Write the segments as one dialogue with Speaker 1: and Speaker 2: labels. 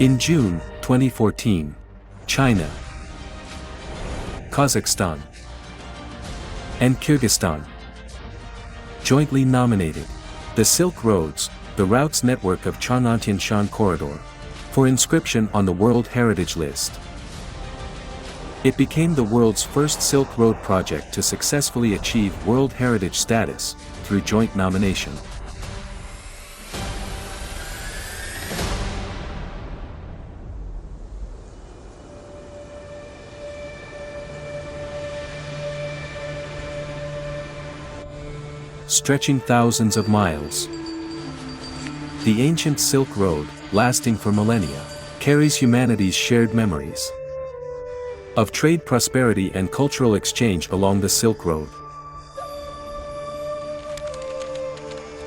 Speaker 1: In June 2014, China, Kazakhstan, and Kyrgyzstan jointly nominated the Silk Roads, the route's network of Chang'an-Tianshan corridor, for inscription on the World Heritage List. It became the world's first Silk Road project to successfully achieve World Heritage status through joint nomination. Stretching thousands of miles, the ancient Silk Road, lasting for millennia, carries humanity's shared memories of trade, prosperity, and cultural exchange along the Silk Road.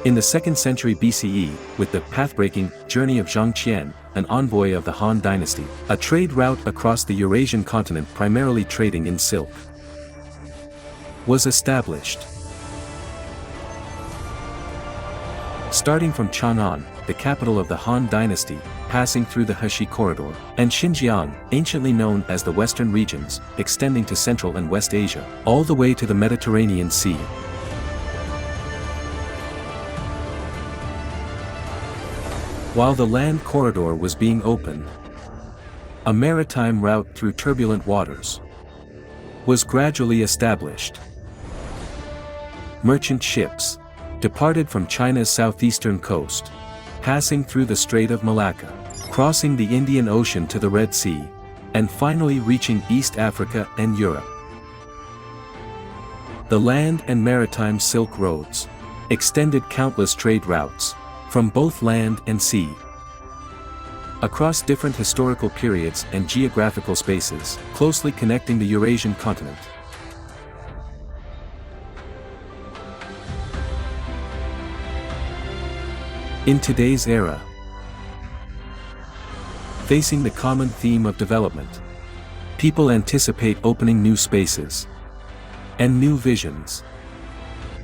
Speaker 1: In the 2nd century BCE, with the path-breaking journey of Zhang Qian, an envoy of the Han Dynasty, a trade route across the Eurasian continent primarily trading in silk was established. Starting from Chang'an, the capital of the Han Dynasty, passing through the Heshi Corridor, and Xinjiang, anciently known as the Western regions, extending to Central and West Asia, all the way to the Mediterranean Sea. While the land corridor was being opened, a maritime route through turbulent waters was gradually established. Merchant ships departed from China's southeastern coast, passing through the Strait of Malacca, crossing the Indian Ocean to the Red Sea, and finally reaching East Africa and Europe. The land and maritime Silk Roads extended countless trade routes from both land and sea across different historical periods and geographical spaces, closely connecting the Eurasian continent. In today's era, facing the common theme of development, people anticipate opening new spaces and new visions.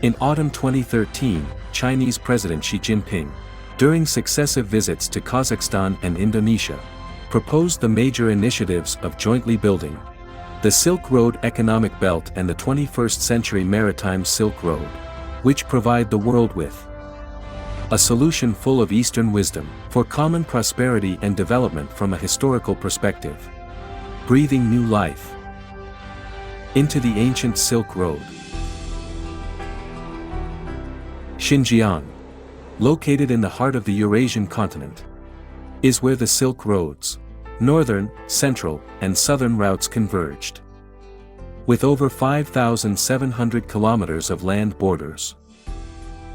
Speaker 1: In autumn 2013, Chinese President Xi Jinping, during successive visits to Kazakhstan and Indonesia, proposed the major initiatives of jointly building the Silk Road Economic Belt and the 21st Century Maritime Silk Road, which provide the world with a solution full of Eastern wisdom for common prosperity and development from a historical perspective, breathing new life into the ancient Silk Road. Xinjiang, located in the heart of the Eurasian continent, is where the Silk Roads, northern, central, and southern routes converged. With over 5,700 kilometers of land borders,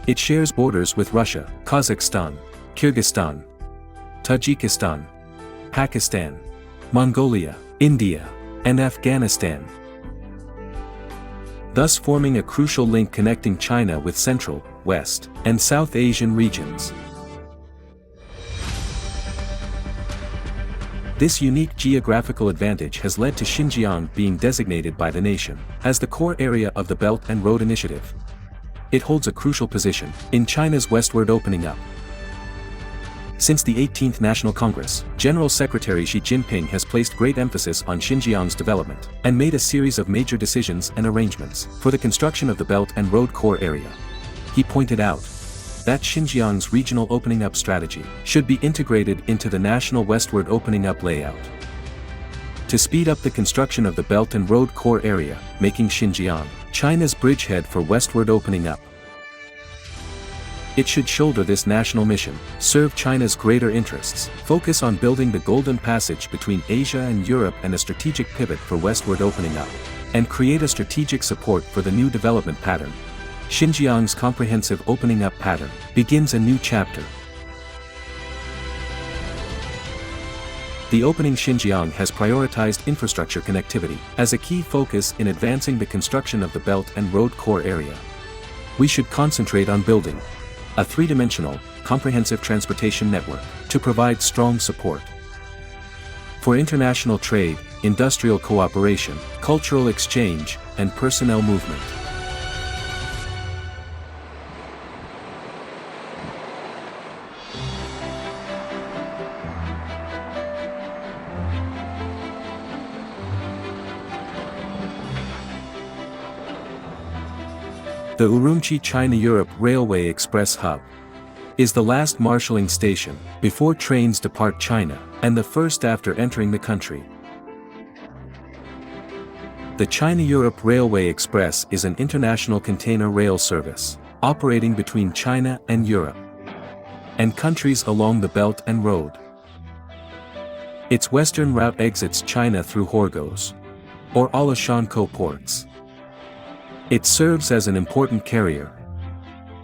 Speaker 1: it shares borders with Russia, Kazakhstan, Kyrgyzstan, Tajikistan, Pakistan, Mongolia, India, and Afghanistan, thus forming a crucial link connecting China with Central, West, and South Asian regions. This unique geographical advantage has led to Xinjiang being designated by the nation as the core area of the Belt and Road Initiative. It holds a crucial position in China's westward opening up. Since the 18th National Congress, General Secretary Xi Jinping has placed great emphasis on Xinjiang's development and made a series of major decisions and arrangements for the construction of the Belt and Road Core area. He pointed out that Xinjiang's regional opening up strategy should be integrated into the national westward opening up layout to speed up the construction of the Belt and Road Core area, making Xinjiang China's bridgehead for westward opening up. It should shoulder this national mission, serve China's greater interests, focus on building the Golden Passage between Asia and Europe and a strategic pivot for westward opening up, and create a strategic support for the new development pattern. Xinjiang's comprehensive opening up pattern begins a new chapter. The opening Xinjiang has prioritized infrastructure connectivity as a key focus in advancing the construction of the Belt and Road Core area. We should concentrate on building a three-dimensional, comprehensive transportation network to provide strong support for international trade, industrial cooperation, cultural exchange, and personnel movement. The Urumqi China-Europe Railway Express Hub is the last marshalling station before trains depart China, and the first after entering the country. The China-Europe Railway Express is an international container rail service, operating between China and Europe, and countries along the Belt and Road. Its western route exits China through Horgoz, or Alashanko ports. It serves as an important carrier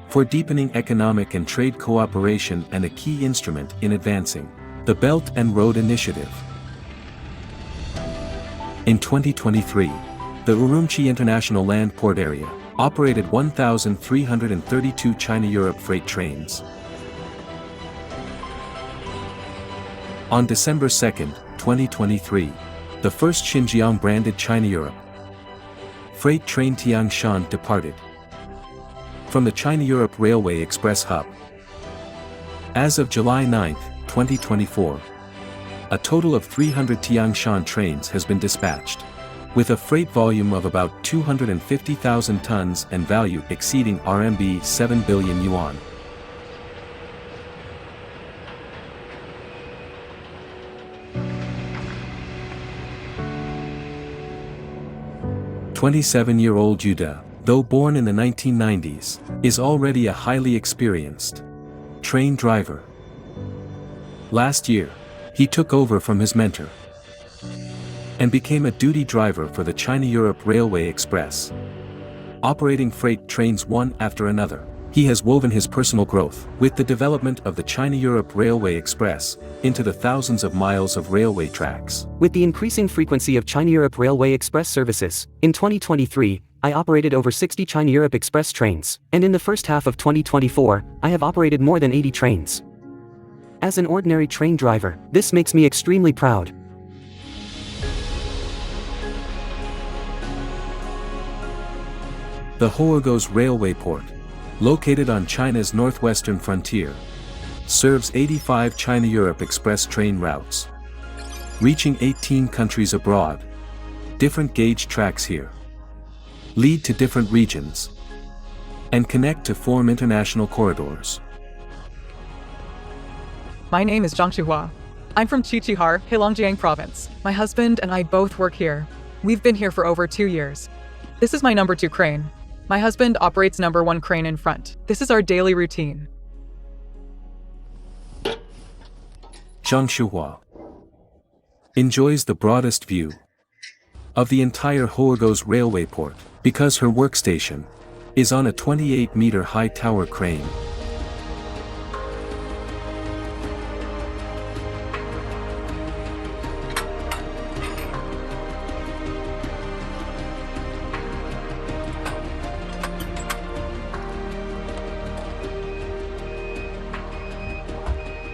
Speaker 1: for deepening economic and trade cooperation and a key instrument in advancing the Belt and Road Initiative. In 2023, the Urumqi International Land Port Area operated 1,332 China-Europe freight trains. On December 2, 2023, the first Xinjiang-branded China-Europe freight train Tianshan departed from the China-Europe Railway Express Hub. As of July 9, 2024, a total of 300 Tianshan trains has been dispatched, with a freight volume of about 250,000 tons and value exceeding RMB 7 billion yuan. "27-year-old Yuda, though born in the 1990s, is already a highly experienced train driver. Last year, he took over from his mentor and became a duty driver for the China-Europe Railway Express, operating freight trains one after another. He has woven his personal growth with the development of the China-Europe Railway Express into the thousands of miles of railway tracks.
Speaker 2: With the increasing frequency of China-Europe Railway Express services, in 2023, I operated over 60 China-Europe Express trains, and in the first half of 2024, I have operated more than 80 trains. As an ordinary train driver, this makes me extremely proud."
Speaker 1: The Horgoz Railway Port, located on China's northwestern frontier, serves 85 China-Europe Express train routes, reaching 18 countries abroad. Different gauge tracks here lead to different regions and connect to form international corridors.
Speaker 3: My name is Zhang Shuhua. I'm from Qiqihar, Heilongjiang province. My husband and I both work here. We've been here for over 2 years. This is my number 2 crane. My husband operates number 1 crane in front. This is our daily routine.
Speaker 1: Zhang Shuhua enjoys the broadest view of the entire Horgoz railway port because her workstation is on a 28-meter high tower crane.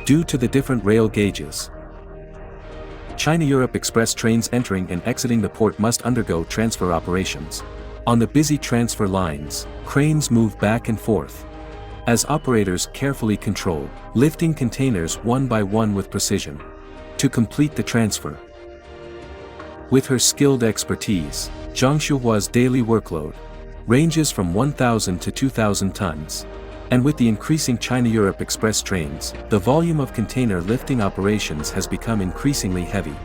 Speaker 1: Due to the different rail gauges, China-Europe Express trains entering and exiting the port must undergo transfer operations. On the busy transfer lines, cranes move back and forth as operators carefully control, lifting containers one by one with precision to complete the transfer. With her skilled expertise, Zhang Shuhua's daily workload ranges from 1,000 to 2,000 tons. And with the increasing China-Europe Express trains, the volume of container lifting operations has become increasingly heavy.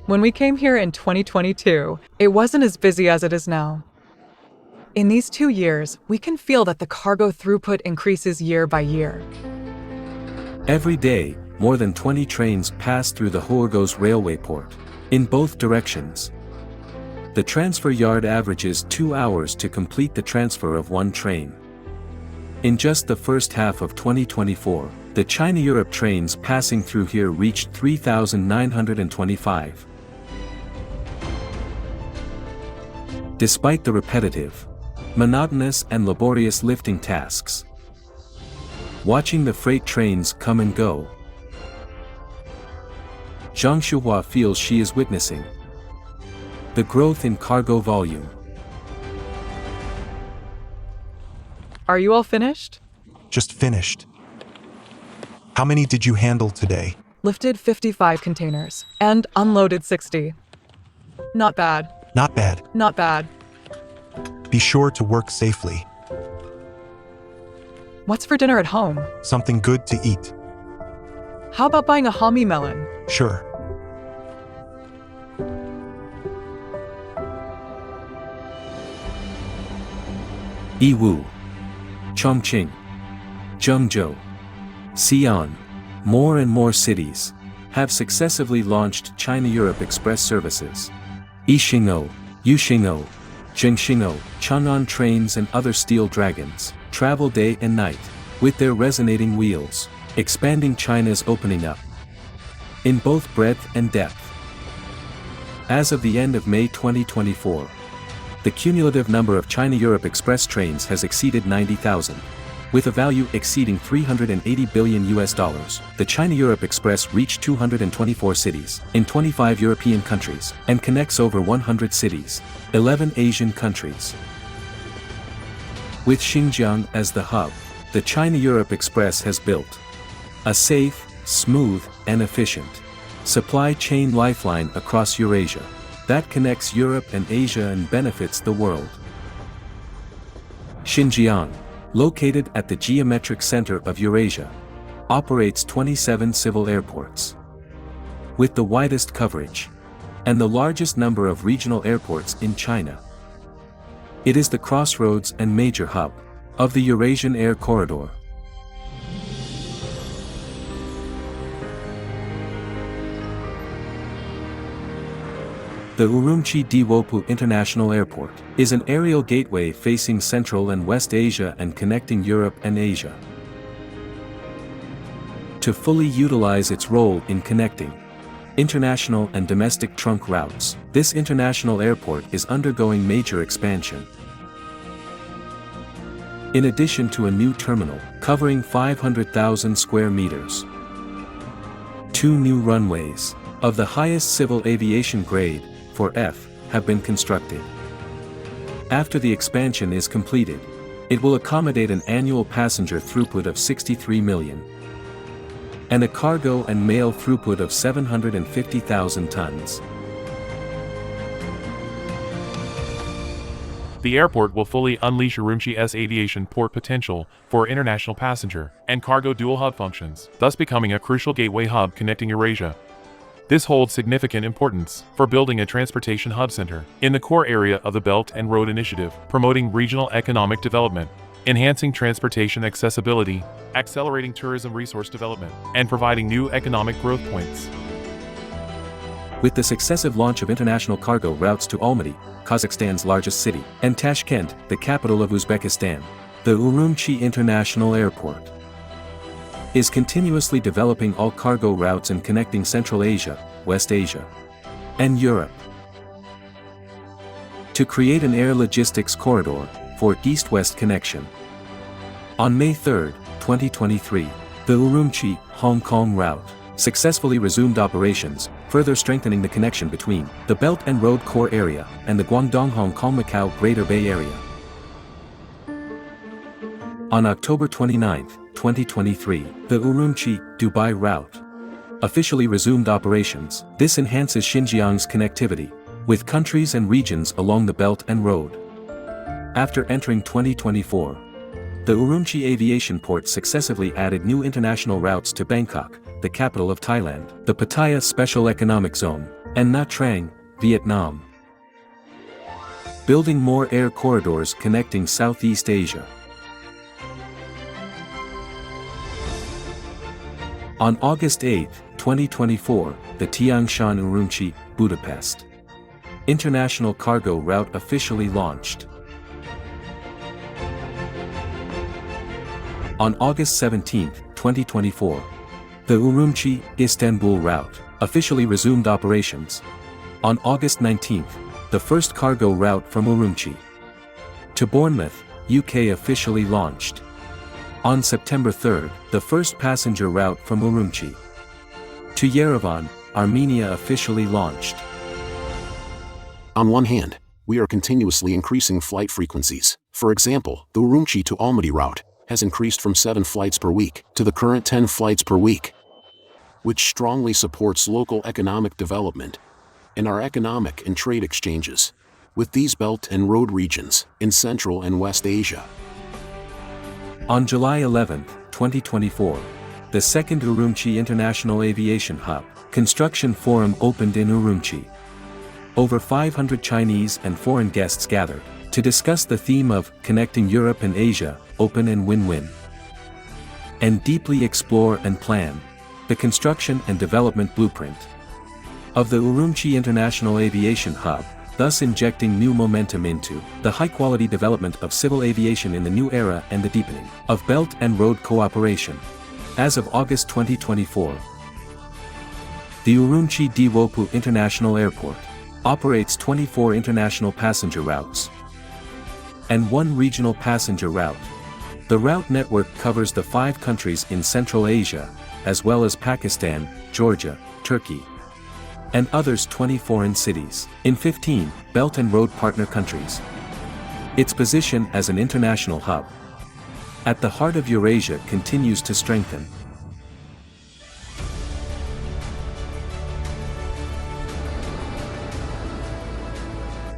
Speaker 3: When we came here in 2022, it wasn't as busy as it is now. In these 2 years, we can feel that the cargo throughput increases year by year.
Speaker 1: Every day, more than 20 trains pass through the Horgoz railway port, in both directions. The transfer yard averages 2 hours to complete the transfer of one train. In just the first half of 2024, the China-Europe trains passing through here reached 3,925. Despite the repetitive, monotonous and laborious lifting tasks, watching the freight trains come and go, Zhang Shuhua feels she is witnessing the growth in cargo volume.
Speaker 3: Are you all finished?
Speaker 4: Just finished. How many did you handle today?
Speaker 3: Lifted 55 containers and unloaded 60. Not bad.
Speaker 4: Not bad.
Speaker 3: Not bad.
Speaker 4: Be sure to work safely.
Speaker 3: What's for dinner at home?
Speaker 4: Something good to eat.
Speaker 3: How about buying a homie melon?
Speaker 4: Sure.
Speaker 1: Yiwu, Chongqing, Zhengzhou, Xi'an, more and more cities have successively launched China-Europe Express services. Yixingou, Yuxingou, Zhengxingou, Chang'an trains and other steel dragons travel day and night with their resonating wheels, expanding China's opening up in both breadth and depth. As of the end of May 2024, the cumulative number of China-Europe Express trains has exceeded 90,000. With a value exceeding $380 billion. The China-Europe Express reached 224 cities in 25 European countries and connects over 100 cities, 11 Asian countries. With Xinjiang as the hub, the China-Europe Express has built a safe, smooth, and efficient supply chain lifeline across Eurasia that connects Europe and Asia and benefits the world. Xinjiang, located at the geometric center of Eurasia, operates 27 civil airports. With the widest coverage and the largest number of regional airports in China. It is the crossroads and major hub of the Eurasian Air Corridor. The Urumqi Diwopu International Airport is an aerial gateway facing Central and West Asia and connecting Europe and Asia. To fully utilize its role in connecting international and domestic trunk routes, this international airport is undergoing major expansion. In addition to a new terminal covering 500,000 square meters, 2 new runways of the highest civil aviation grade for F have been constructed. After the expansion is completed, it will accommodate an annual passenger throughput of 63 million and a cargo and mail throughput of 750,000 tons.
Speaker 5: The airport will fully unleash Urumqi's aviation port potential for international passenger and cargo dual hub functions, thus becoming a crucial gateway hub connecting Eurasia. This holds significant importance for building a transportation hub center in the core area of the Belt and Road Initiative, promoting regional economic development, enhancing transportation accessibility, accelerating tourism resource development, and providing new economic growth points.
Speaker 1: With the successive launch of international cargo routes to Almaty, Kazakhstan's largest city, and Tashkent, the capital of Uzbekistan, the Urumqi International Airport is continuously developing all cargo routes and connecting Central Asia, West Asia, and Europe to create an air logistics corridor for east-west connection. On May 3, 2023, the Urumqi-Hong Kong route successfully resumed operations, further strengthening the connection between the Belt and Road Core area and the Guangdong-Hong Kong-Macau Greater Bay Area. On October 29, 2023, the Urumqi-Dubai route officially resumed operations. This enhances Xinjiang's connectivity with countries and regions along the Belt and Road. After entering 2024, the Urumqi Aviation Port successively added new international routes to Bangkok, the capital of Thailand, the Pattaya Special Economic Zone, and Nha Trang, Vietnam, building more air corridors connecting Southeast Asia. On August 8, 2024, the Tianshan-Urumqi, Budapest international cargo route officially launched. On August 17, 2024, the Urumqi-Istanbul route officially resumed operations. On August 19, the first cargo route from Urumqi to Bournemouth, UK officially launched. On September 3, the first passenger route from Urumqi to Yerevan, Armenia officially launched.
Speaker 6: On one hand, we are continuously increasing flight frequencies. For example, the Urumqi to Almaty route has increased from 7 flights per week to the current 10 flights per week, which strongly supports local economic development and our economic and trade exchanges. with these belt and road regions in Central and West Asia.
Speaker 1: On July 11, 2024, the second Urumqi International Aviation Hub Construction Forum opened in Urumqi. Over 500 Chinese and foreign guests gathered to discuss the theme of connecting Europe and Asia, open and win-win, and deeply explore and plan the construction and development blueprint of the Urumqi International Aviation Hub, thus injecting new momentum into the high-quality development of civil aviation in the new era and the deepening of Belt and Road cooperation. As of August 2024, the Urumqi Diwopu International Airport operates 24 international passenger routes and 1 regional passenger route. The route network covers the 5 countries in Central Asia, as well as Pakistan, Georgia, Turkey, and others 20 foreign cities in 15 Belt and Road partner countries. Its position as an international hub at the heart of Eurasia continues to strengthen.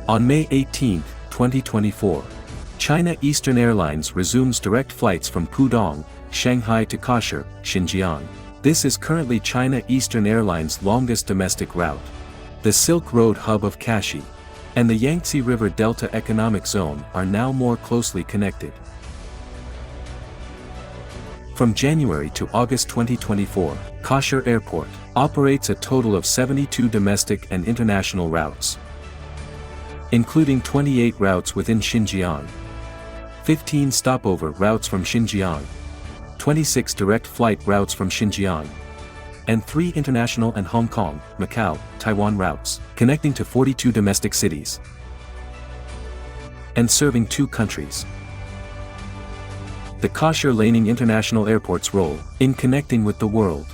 Speaker 1: On May 18, 2024, China Eastern Airlines resumes direct flights from Pudong, Shanghai to Kashi, Xinjiang. This is currently China Eastern Airlines' longest domestic route. The Silk Road hub of Kashi and the Yangtze River Delta Economic Zone are now more closely connected. From January to August 2024, Kashi Airport operates a total of 72 domestic and international routes, including 28 routes within Xinjiang, 15 stopover routes from Xinjiang, 26 direct flight routes from Xinjiang, and 3 international and Hong Kong, Macau, Taiwan routes, connecting to 42 domestic cities and serving 2 countries. The Kashi Laning International Airport's role in connecting with the world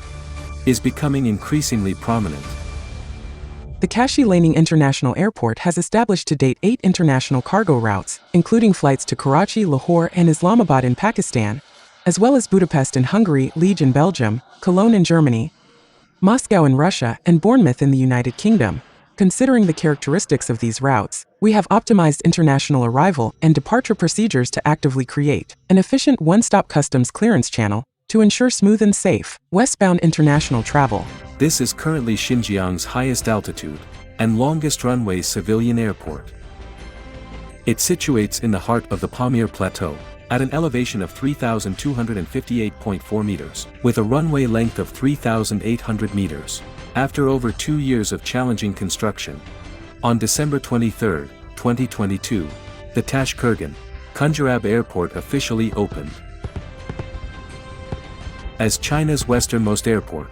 Speaker 1: is becoming increasingly prominent.
Speaker 7: The Kashi Laning International Airport has established to date 8 international cargo routes, including flights to Karachi, Lahore, and Islamabad in Pakistan, as well as Budapest in Hungary, Liege in Belgium, Cologne in Germany, Moscow in Russia, and Bournemouth in the United Kingdom. Considering the characteristics of these routes, we have optimized international arrival and departure procedures to actively create an efficient one-stop customs clearance channel to ensure smooth and safe westbound international travel.
Speaker 1: This is currently Xinjiang's highest altitude and longest runway civilian airport. It situates in the heart of the Pamir Plateau, at an elevation of 3,258.4 meters, with a runway length of 3,800 meters. After over 2 years of challenging construction, on December 23, 2022, the Tashkurgan, Kunjarab Airport officially opened. As China's westernmost airport,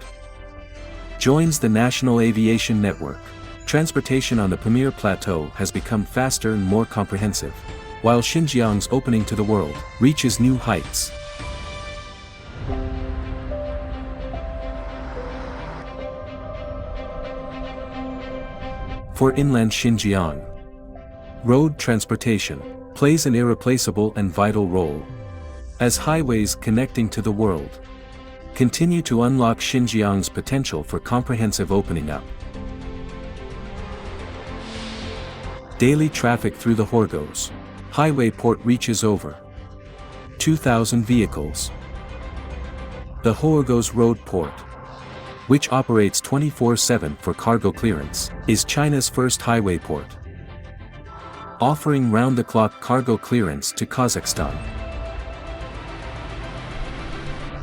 Speaker 1: joins the national aviation network, transportation on the Pamir Plateau has become faster and more comprehensive, while Xinjiang's opening to the world reaches new heights. For inland Xinjiang, road transportation plays an irreplaceable and vital role, as highways connecting to the world continue to unlock Xinjiang's potential for comprehensive opening up. Daily traffic through the Horgos highway port reaches over 2,000 vehicles. The Horgos Road Port, which operates 24/7 for cargo clearance, is China's first highway port, offering round-the-clock cargo clearance to Kazakhstan.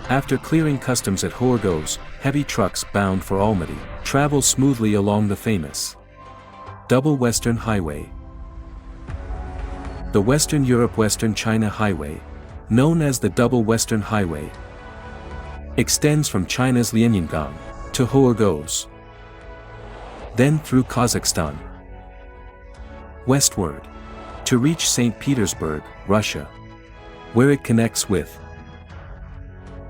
Speaker 1: After clearing customs at Horgos, heavy trucks bound for Almaty travel smoothly along the famous Double Western Highway. The Western Europe-Western China Highway, known as the Double Western Highway, extends from China's Lianyungang to Horgos, then through Kazakhstan, westward, to reach St. Petersburg, Russia, where it connects with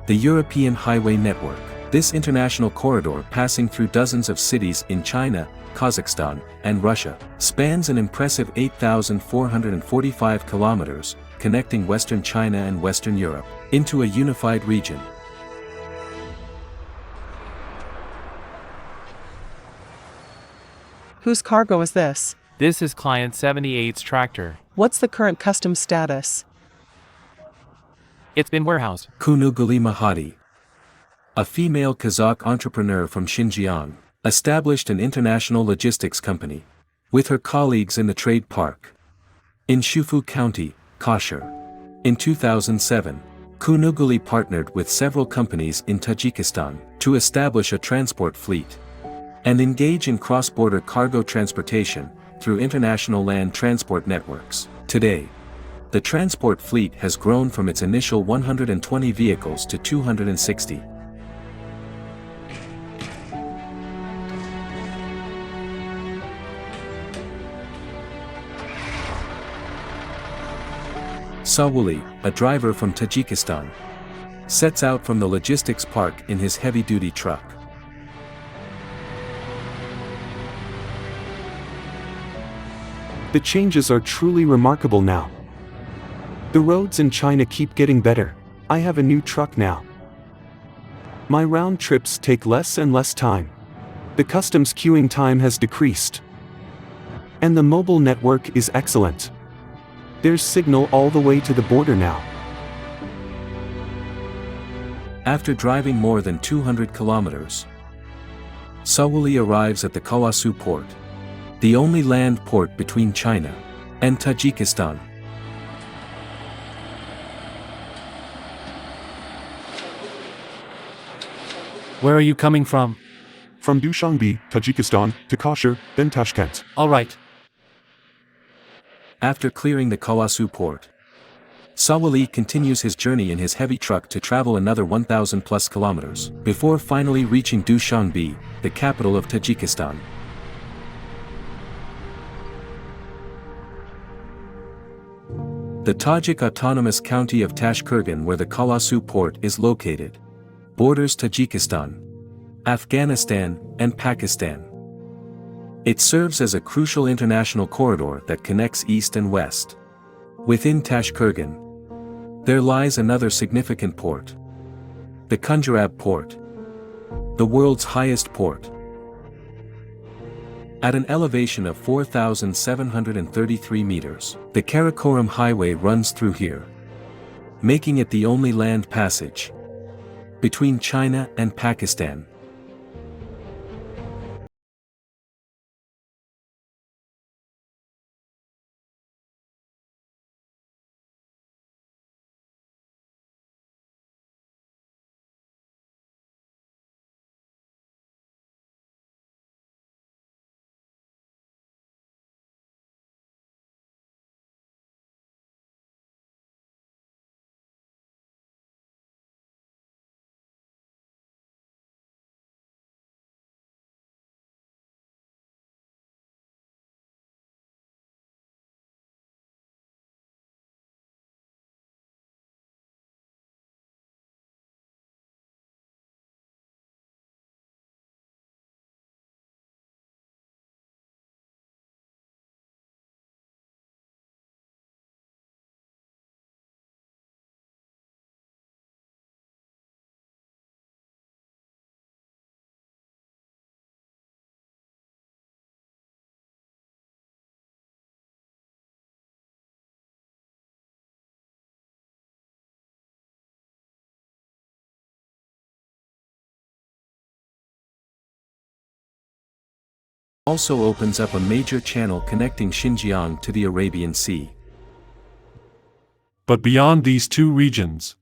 Speaker 1: the European Highway Network. This international corridor, passing through dozens of cities in China, Kazakhstan, and Russia, spans an impressive 8,445 kilometers, connecting Western China and Western Europe into a unified region.
Speaker 7: Whose cargo is this?
Speaker 8: This is Client 78's tractor.
Speaker 9: What's the current customs status?
Speaker 8: It's been warehoused.
Speaker 1: Kunuguli Mahadi, a female Kazakh entrepreneur from Xinjiang, established an international logistics company with her colleagues in the trade park in Shufu County, Kashgar. In 2007, Kunuguli partnered with several companies in Tajikistan to establish a transport fleet and engage in cross-border cargo transportation through international land transport networks. Today, the transport fleet has grown from its initial 120 vehicles to 260. Sawuli, a driver from Tajikistan, sets out from the logistics park in his heavy-duty truck.
Speaker 2: The changes are truly remarkable now. The roads in China keep getting better. I have a new truck now. My round trips take less and less time. The customs queuing time has decreased. And the mobile network is excellent. There's signal all the way to the border now.
Speaker 1: After driving more than 200 kilometers, Sawuli arrives at the Kawasu port, the only land port between China and Tajikistan.
Speaker 8: Where are you coming from?
Speaker 10: From Dushanbe, Tajikistan, to Kashgar, then Tashkent.
Speaker 8: All right.
Speaker 1: After clearing the Kawasu port, Sawuli continues his journey in his heavy truck to travel another 1,000 plus kilometers, before finally reaching Dushanbe, the capital of Tajikistan. The Tajik autonomous county of Tashkurgan, where the Kawasu port is located, borders Tajikistan, Afghanistan, and Pakistan. It serves as a crucial international corridor that connects east and west. Within Tashkurgan, there lies another significant port, the Kunjarab port, the world's highest port. At an elevation of 4,733 meters, the Karakoram Highway runs through here, making it the only land passage between China and Pakistan. Also opens up a major channel connecting Xinjiang to the Arabian Sea.
Speaker 5: But beyond these two regions,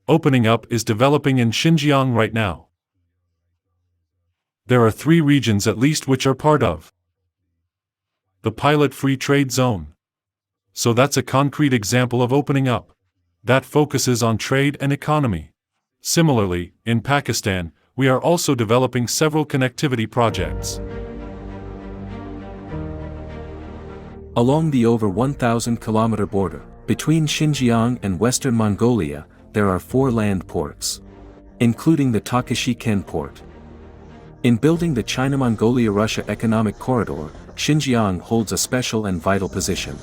Speaker 5: opening up is developing in Xinjiang right now. There are 3 regions at least which are part of the Pilot Free Trade Zone. So that's a concrete example of opening up that focuses on trade and economy. Similarly, in Pakistan, we are also developing several connectivity projects.
Speaker 1: Along the over 1,000-kilometer border between Xinjiang and Western Mongolia, there are 4 land ports, including the Takashiken port. In building the China-Mongolia-Russia economic corridor, Xinjiang holds a special and vital position.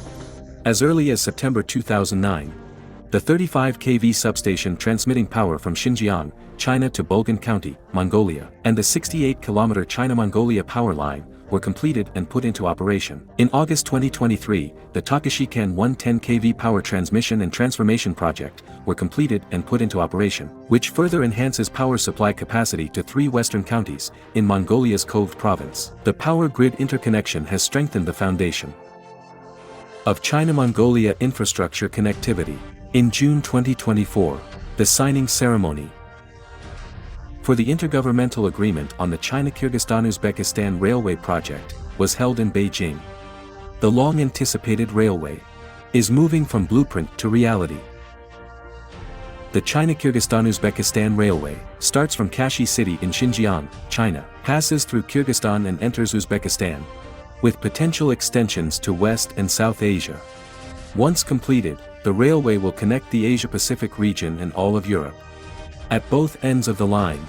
Speaker 1: As early as September 2009, the 35 kV substation transmitting power from Xinjiang, China to Bulgan County, Mongolia, and the 68-kilometer China-Mongolia power line were completed and put into operation. In August 2023, the Kazakhstan 110 kV power transmission and transformation project were completed and put into operation, which further enhances power supply capacity to 3 western counties in Mongolia's Kov province. The power grid interconnection has strengthened the foundation of China-Mongolia infrastructure connectivity. In June 2024, the signing ceremony for the Intergovernmental Agreement on the China-Kyrgyzstan-Uzbekistan Railway Project was held in Beijing. The long-anticipated railway is moving from blueprint to reality. The China-Kyrgyzstan-Uzbekistan Railway starts from Kashi City in Xinjiang, China, passes through Kyrgyzstan and enters Uzbekistan, with potential extensions to West and South Asia. Once completed, the railway will connect the Asia-Pacific region and all of Europe. At both ends of the line,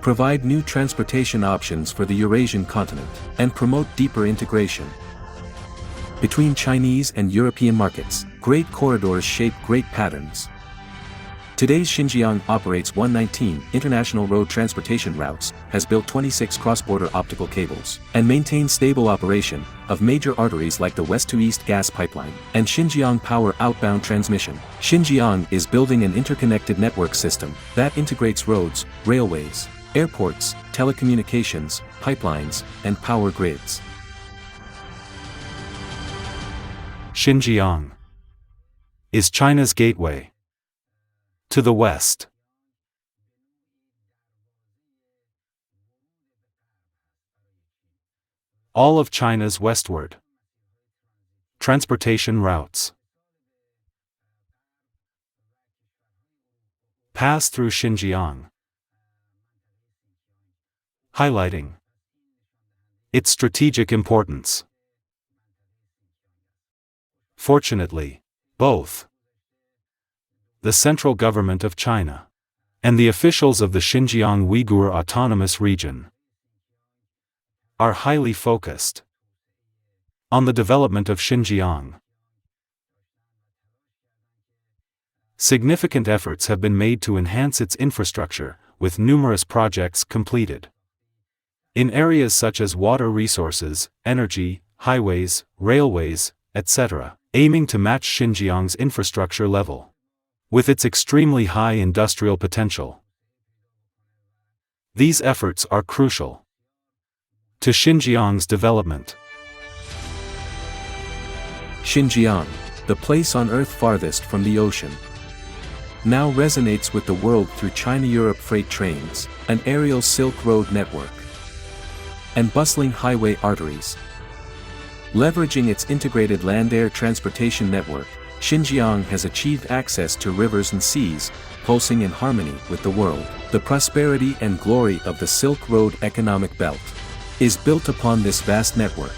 Speaker 1: provide new transportation options for the Eurasian continent, and promote deeper integration between Chinese and European markets. Great corridors shape great patterns. Today's Xinjiang operates 119 international road transportation routes, has built 26 cross-border optical cables, and maintains stable operation of major arteries like the west-to-east gas pipeline and Xinjiang power outbound transmission. Xinjiang is building an interconnected network system that integrates roads, railways, airports, telecommunications, pipelines, and power grids.
Speaker 11: Xinjiang is China's gateway to the West. All of China's westward transportation routes pass through Xinjiang, highlighting its strategic importance. Fortunately, both the central government of China and the officials of the Xinjiang Uyghur Autonomous Region are highly focused on the development of Xinjiang. Significant efforts have been made to enhance its infrastructure, with numerous projects completed in areas such as water resources, energy, highways, railways, etc., aiming to match Xinjiang's infrastructure level with its extremely high industrial potential. These efforts are crucial to Xinjiang's development.
Speaker 1: Xinjiang, the place on Earth farthest from the ocean, now resonates with the world through China-Europe freight trains, an aerial Silk Road network, and bustling highway arteries. Leveraging its integrated land-air transportation network, Xinjiang has achieved access to rivers and seas, pulsing in harmony with the world. The prosperity and glory of the Silk Road economic belt is built upon this vast network.